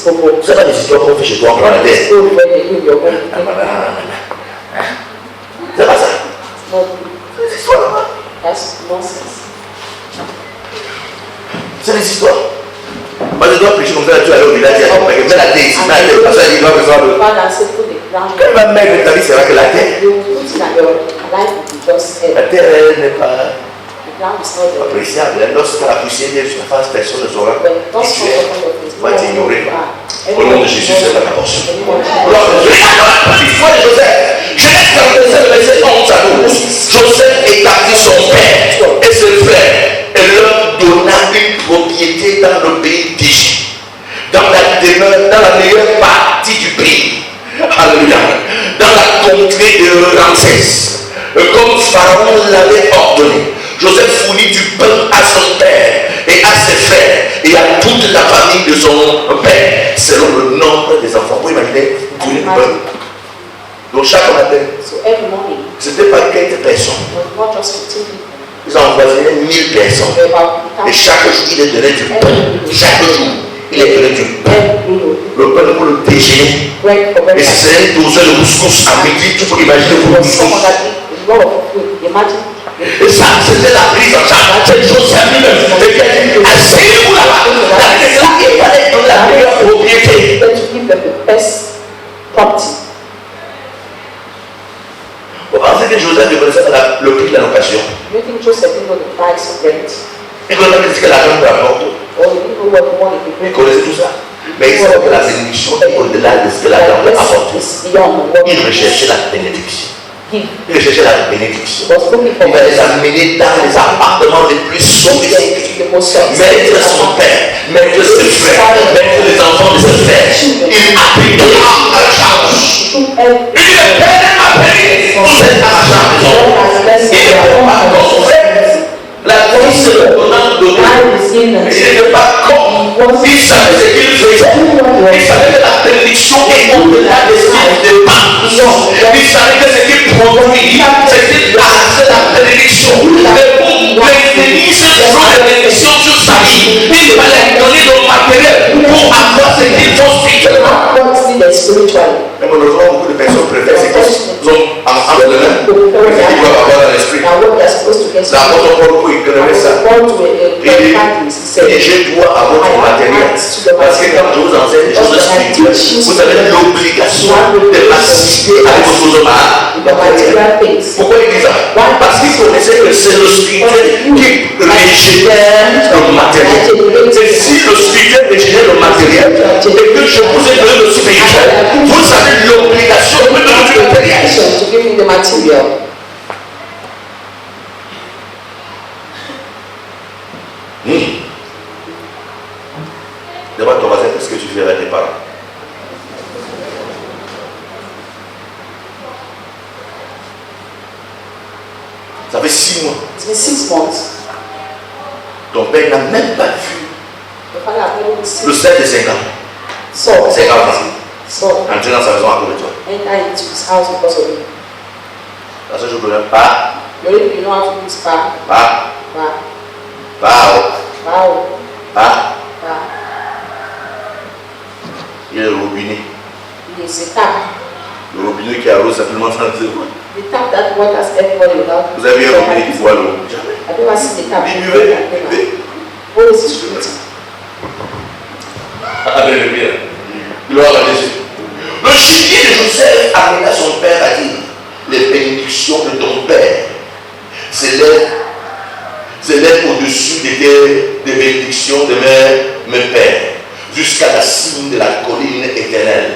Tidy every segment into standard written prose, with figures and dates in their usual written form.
C'est pas des histoires qu'on fait chez toi en Canada. C'est pas ça. C'est des histoires là-bas. C'est des histoires. Moi je dois prêcher comme ça, tu vas aller au village, tu vas mettre la terre ici, parce qu'il doit besoin de. Quand il va mettre ta vie, c'est vrai que la terre. La terre, elle n'est pas appréciable. Lorsque la poussière vient sur la face, personne ne saura qui tu es. Va t'ignorer. Au nom de Jésus, c'est la portion. L'histoire de Joseph. Genèse 47, verset 11 à 12. Joseph établit son père et ses frères et leur donna une propriété dans le pays d'Égypte, dans la meilleure partie du pays. Alléluia. Dans la contrée de Ramsès, comme Pharaon l'avait ordonné. Joseph fournit du pain à son père et à ses frères et à toute la famille de son père, selon le nombre des enfants. Vous imaginez, fournir du pain. Donc chaque matin, c'était pas quelques personnes. Ils ont envoyé 1000 personnes. Et chaque jour, il est donné du pain. Chaque jour, il est donné du pain. Le pain pour le déjeuner. Et c'est une douzaine de couscous à midi. Tu peux imaginer pour le couscous. Et ça, c'était la prise en charge. C'est Joseph lui-même. Et puis il a dit, asseyez-vous là-bas. Il fallait donner la meilleure propriété. Vous pensez que Joseph ne connaissait pas le prix de la location? Il ne connaissait pas ce que l'argent peut apporter. Il connaissait tout ça. Mais il savait que la bénédiction est au-delà de ce que l'argent peut apporter. Il recherchait la bénédiction. Il recherchait la bénédiction. Il va les amener dans les appartements les plus sophistiqués. Mettre son père, mettre ses frères, mettre les enfants de ses frères. Il appliquera à la charge. Il ne peine à payer. Tout est à la charge. Il ne peut pas construire. La vie se donnant de il n'était pas con. Il savait ce qu'il faisait. Il savait que la bénédiction est au-delà des styles de participation. Il savait que ce qu'il produit, c'était la bénédiction. Mais pour bénédice sur la bénédiction sur sa vie, il fallait donner le matériel pour avoir ce qu'il faut spirituellement. Mais malheureusement, beaucoup de personnes préfèrent ce qu'ils ont en le même. Ils doivent avoir dans l'esprit. L'apôtre Paul, pour économiser ça. Et je dois avoir mon matériel. Parce que quand je vous enseigne des choses spirituelles, vous avez l'obligation de m'assister à vos choses matérielles. Pourquoi il dit ça? Parce qu'il connaissait que c'est le spirituel qui régénère le matériel. Et si le spirituel régénère le matériel, et que je vous ai donné le spirituel, vous avez l'obligation de me donner du matériel. Demande ton voisin, qu'est-ce que tu fais avec tes parents? Ça fait 6 mois. Ton père n'a même pas vu le 7 de 5 ans. 5 ans. Entrer dans sa maison à cause de toi. Parce que je ne connais pas. Il y a le robinet. Le robinet qui arrose simplement sans dire. Vous avez un robinet qui voit l'eau? Jamais. Buvez. Alléluia. Gloire à Jésus. Le gibier de Joseph amena son père à dire, les bénédictions de ton père s'élèvent au-dessus des bénédictions de mes pères, jusqu'à la cime de la colline éternelle,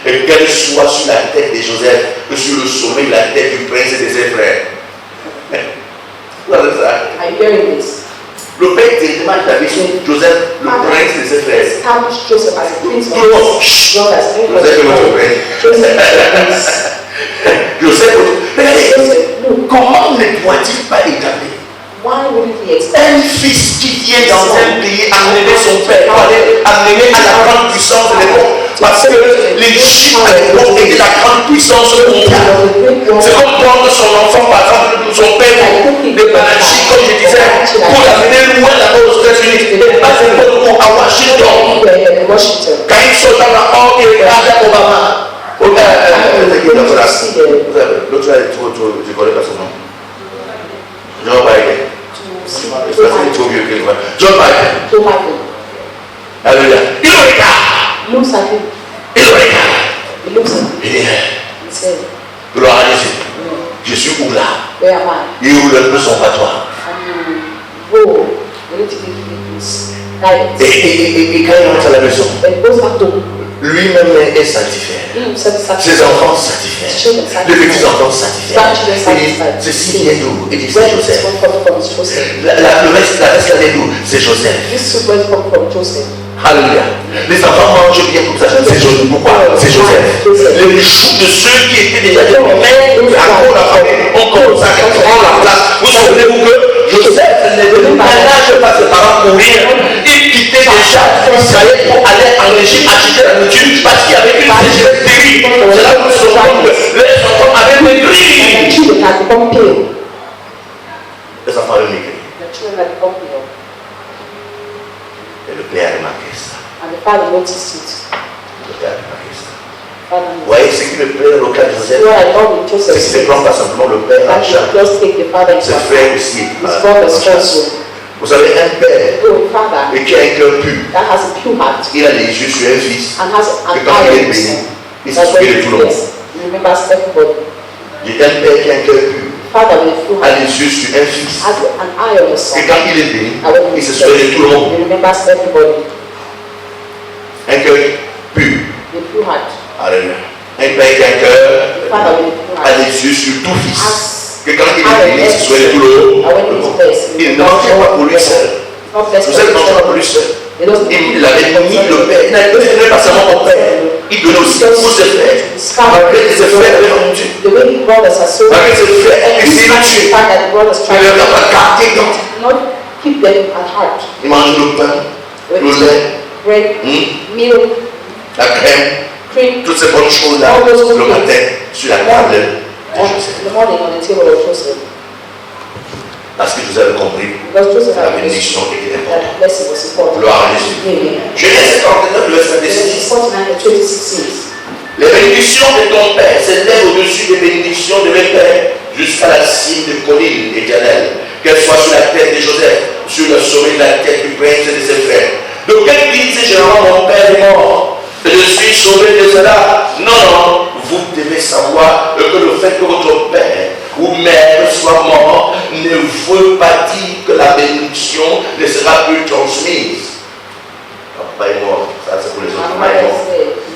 et qu'elle soit sur la tête de Joseph, que sur le sommet de la tête du prince et de ses frères. Le père directement établit sur Joseph, le prince de ses frères. Joseph est votre prince. Joseph, comment ne doit-il pas établir un fils qui vient dans un pays amener son père, amener à la grande puissance de l'époque? Parce que l'Égypte à l'époque était la grande puissance mondiale. C'est comme prendre son enfant, par exemple, son père de Panachi, comme je disais, pour l'amener loin là-bas aux États-Unis. Et pas n'importe où. à Washington. Quand ils sont dans la horde, ils regardent Obama. L'autre là, je ne connais pas son nom. Joe Biden. C'est trop vieux que moi. Joe Biden. Alléluia. Il le regarde. Il le regarde. Il dit, gloire à Jésus. Je suis où là? Et où le sont pas toi? Et quand il rentre à la maison, lui-même est sanctifié. Ses enfants sanctifiés. Les petits-enfants sanctifiés. Ceci vient d'où? Il dit c'est Joseph. La reste vient d'où? C'est Joseph. Alléluia. Les enfants mangent bien comme ça. C'est Joseph. Pourquoi? C'est Joseph. Les choux de ceux qui étaient déjà des mais à cause de la famille, on commence à prendre la place. Vous souvenez-vous que Joseph n'est venu ménage pas ses parents mourir. Il quittait déjà Israël pour aller en Égypte acheter la nourriture parce qu'il y avait une sécheresse terrible. C'est là où nous sommes compte que les enfants avaient maigri. Les enfants avaient maigri. Et le père a remarqué ça. Le père a remarqué ça. Vous voyez ce qui le père local de Joseph, c'est qu'il ne prend pas simplement le père en charge. C'est frère aussi. Vous avez un père et qui a un cœur pur. Il a les yeux sur un fils. Et quand il est béni, il se souvient de tout le monde. Il y a un père qui a un cœur pur. A les yeux sur un fils. Et quand il est béni, il se souvient de tout le monde. Un cœur pur. Alléluia. Un père qui a un cœur a les yeux sur tout fils. Que quand il est béni, il se souvient de tout le monde. Il ne mangeait pas pour lui seul. Vous savez, il ne mangeait pas pour lui seul. Il avait mis le père. Il n'avait pas seulement mon père. Il donnait aussi pour ses frères. Malgré que ses frères avaient rendu. Malgré que ses frères ont essayé de tuer. Il ne leur a pas gardé dans. Il mange le pain, le lait, la crème, toutes ces bonnes choses-là, le matin, sur la table de Joseph. Parce que vous avez compris, la bénédiction était importante. Gloire à Jésus. Genèse 49, le verset 26. Les bénédictions de ton Père s'élèvent au-dessus des bénédictions de mes pères jusqu'à la cime de colline éternelle, qu'elles soient sur la tête de Joseph, sur le sommet de la tête du prince et de ses frères. Donc, quel disent généralement mon Père est mort et je suis sauvé de cela? Non, vous devez savoir que le fait que votre Père ou mère soit mort ne veut pas dire que la bénédiction ne sera plus transmise. Papa est mort, ça c'est pour les autres. Maman est mort,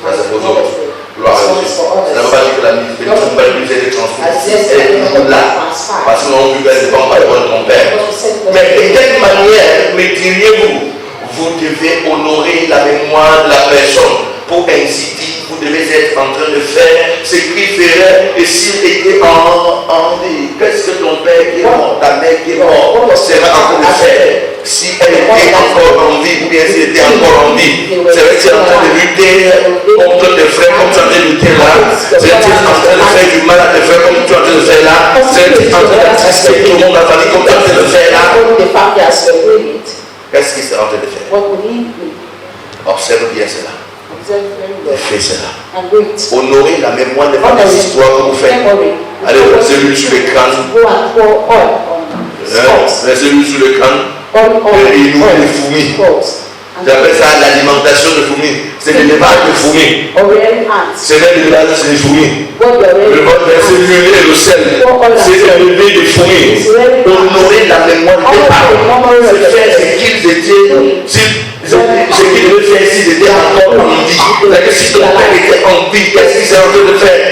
ça c'est pour les autres. Gloire à Dieu. Ça ne veut pas dire que la bénédiction ne va plus être transmise. Elle est toujours là. Parce que l'on ne dépend pas de ton Père. Mais de quelle manière me diriez-vous? Vous devez honorer la mémoire de la personne. Pour ainsi dire, vous devez être en train de faire ce qu'il ferait et s'il était en vie. Qu'est-ce que ton père qui est mort, ta mère qui est mort, serait en train de faire si elle était encore en vie ou bien s'il était encore en vie? Serait-il en train de lutter contre tes frères comme tu es en train de lutter là? Serait-il en train de faire du mal à tes frères comme tu es en train de faire là? Serait-il en train d'attrister tout le monde, la famille comme tu es en train de faire là? Qu'est-ce qu'il serait en train de faire? Observe bien cela. Fais cela. Honorez la mémoire de votre histoire que vous faites. Allez, c'est lui sur le crâne. C'est lui sur le crâne. Et il nourrit les fourmis. J'appelle ça l'alimentation de fourmis. C'est l'élevage de fourmis. C'est l'élevage des fourmis. C'est l'huile et le sel. C'est l'élever des fourmis. Honorer la mémoire des parents. C'est faire ce qu'ils étaient. Ce qu'il veut faire s'ils étaient encore en vie. C'est-à-dire si ton père était en vie, qu'est-ce qu'il s'est en train de faire?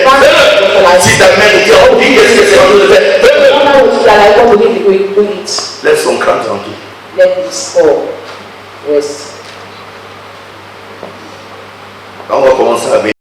Si ta mère était en vie, qu'est-ce qu'elle s'est en train de faire? Laisse son crâne tranquille. Quand on va commencer à bénir